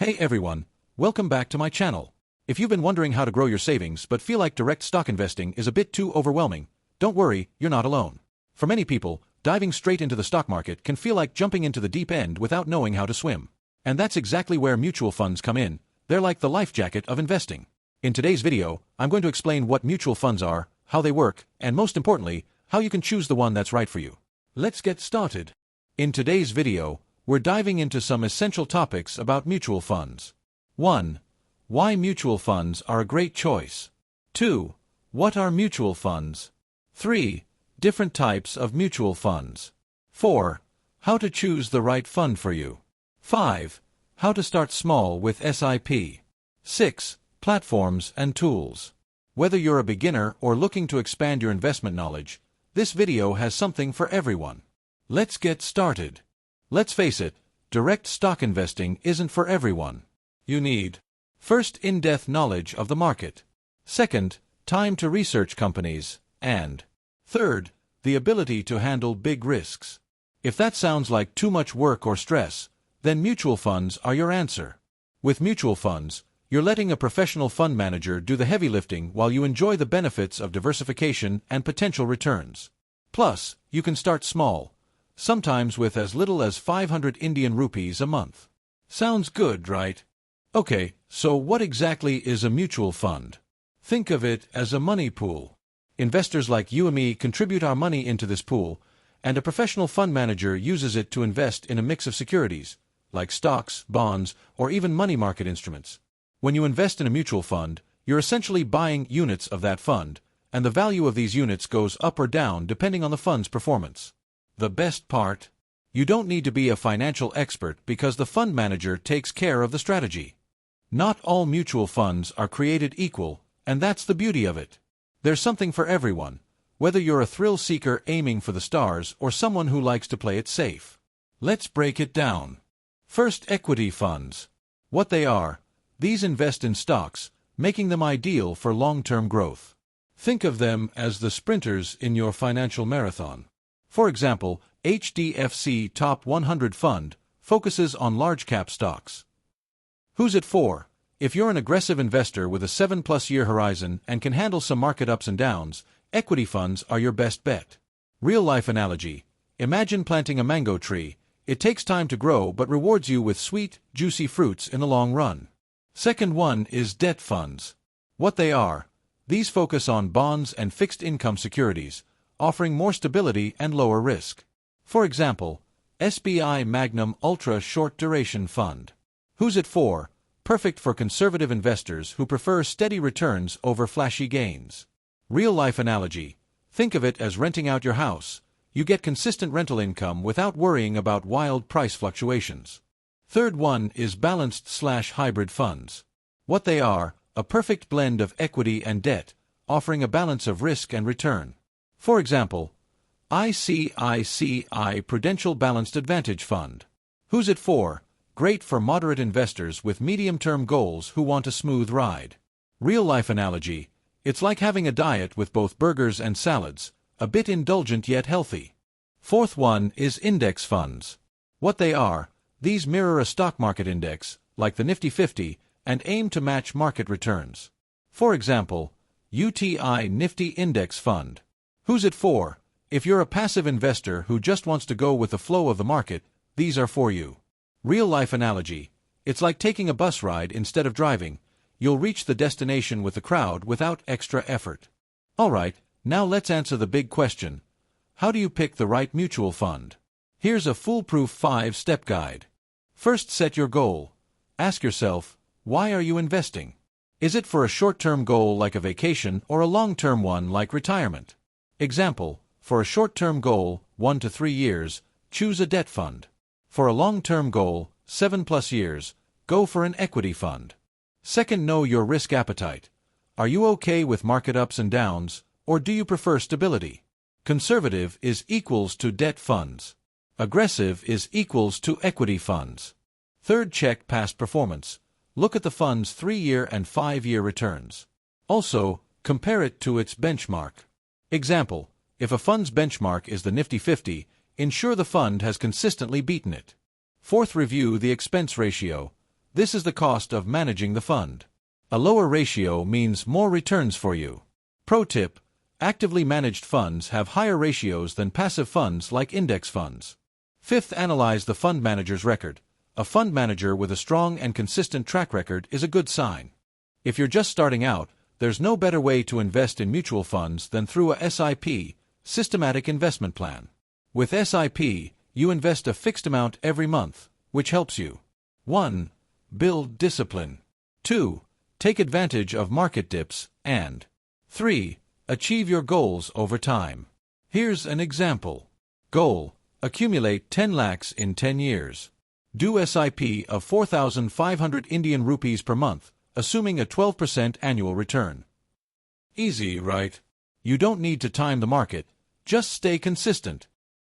Hey everyone, welcome back to my channel. If you've been wondering how to grow your savings but feel like direct stock investing is a bit too overwhelming, don't worry, you're not alone. For many people, diving straight into the stock market can feel like jumping into the deep end without knowing how to swim. And that's exactly where mutual funds come in. They're like the life jacket of investing. In today's video, I'm going to explain what mutual funds are, how they work, and most importantly, how you can choose the one that's right for you. Let's get started. In today's video, we're diving into some essential topics about mutual funds. 1. Why mutual funds are a great choice. 2. What are mutual funds? 3. Different types of mutual funds. 4. How to choose the right fund for you. 5. How to start small with SIP. 6. Platforms and tools. Whether you're a beginner or looking to expand your investment knowledge, this video has something for everyone. Let's get started. Let's face it, direct stock investing isn't for everyone. You need, first, in-depth knowledge of the market. Second, time to research companies. And third, the ability to handle big risks. If that sounds like too much work or stress, then mutual funds are your answer. With mutual funds, you're letting a professional fund manager do the heavy lifting while you enjoy the benefits of diversification and potential returns. Plus, you can start small, sometimes with as little as 500 Indian rupees a month. Sounds good, right? Okay, so what exactly is a mutual fund? Think of it as a money pool. Investors like you and me contribute our money into this pool, and a professional fund manager uses it to invest in a mix of securities, like stocks, bonds, or even money market instruments. When you invest in a mutual fund, you're essentially buying units of that fund, and the value of these units goes up or down depending on the fund's performance. The best part? You don't need to be a financial expert because the fund manager takes care of the strategy. Not all mutual funds are created equal, and that's the beauty of it. There's something for everyone, whether you're a thrill seeker aiming for the stars or someone who likes to play it safe. Let's break it down. First, equity funds. What they are: these invest in stocks, making them ideal for long-term growth. Think of them as the sprinters in your financial marathon. For example, HDFC Top 100 Fund focuses on large-cap stocks. Who's it for? If you're an aggressive investor with a 7+ year horizon and can handle some market ups and downs, equity funds are your best bet. Real-life analogy: imagine planting a mango tree. It takes time to grow but rewards you with sweet, juicy fruits in the long run. Second one is debt funds. What they are: these focus on bonds and fixed-income securities, offering more stability and lower risk. For example, SBI Magnum Ultra Short Duration Fund. Who's it for? Perfect for conservative investors who prefer steady returns over flashy gains. Real-life analogy: think of it as renting out your house. You get consistent rental income without worrying about wild price fluctuations. Third one is balanced/hybrid funds. What they are: a perfect blend of equity and debt, offering a balance of risk and return. For example, ICICI Prudential Balanced Advantage Fund. Who's it for? Great for moderate investors with medium-term goals who want a smooth ride. Real-life analogy: it's like having a diet with both burgers and salads, a bit indulgent yet healthy. Fourth one is index funds. What they are: these mirror a stock market index, like the Nifty 50, and aim to match market returns. For example, UTI Nifty Index Fund. Who's it for? If you're a passive investor who just wants to go with the flow of the market, these are for you. Real-life analogy: it's like taking a bus ride instead of driving. You'll reach the destination with the crowd without extra effort. Alright, now let's answer the big question. How do you pick the right mutual fund? Here's a foolproof 5-step guide. First, set your goal. Ask yourself, why are you investing? Is it for a short-term goal like a vacation or a long-term one like retirement? Example: for a short-term goal, 1 to 3 years, choose a debt fund. For a long-term goal, 7+ years, go for an equity fund. Second, know your risk appetite. Are you okay with market ups and downs, or do you prefer stability? Conservative is equals to debt funds. Aggressive is equals to equity funds. Third, check past performance. Look at the fund's 3-year and 5-year returns. Also, compare it to its benchmark. Example: if a fund's benchmark is the Nifty 50, ensure the fund has consistently beaten it. Fourth, review the expense ratio. This is the cost of managing the fund. A lower ratio means more returns for you. Pro tip: actively managed funds have higher ratios than passive funds like index funds. Fifth, analyze the fund manager's record. A fund manager with a strong and consistent track record is a good sign. If you're just starting out, there's no better way to invest in mutual funds than through a SIP, systematic investment plan. With SIP, you invest a fixed amount every month, which helps you 1. Build discipline. 2. Take advantage of market dips, and 3. Achieve your goals over time. Here's an example. Goal: accumulate 10 lakhs in 10 years. Do SIP of 4,500 Indian rupees per month, assuming a 12% annual return. Easy, right? You don't need to time the market, just stay consistent.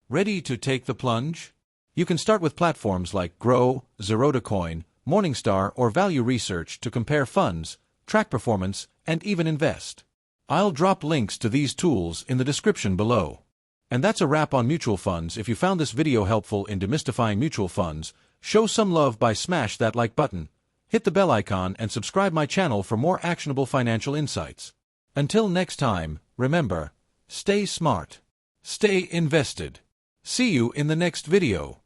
Ready to take the plunge? You can start with platforms like Grow, Zeroda, Morningstar, or Value Research to compare funds, track performance, and even invest. I'll drop links to these tools in the description below. And that's a wrap on mutual funds. If you found this video helpful in demystifying mutual funds, show some love by smash that like button, hit the bell icon, and subscribe my channel for more actionable financial insights. Until next time, remember, stay smart, stay invested. See you in the next video.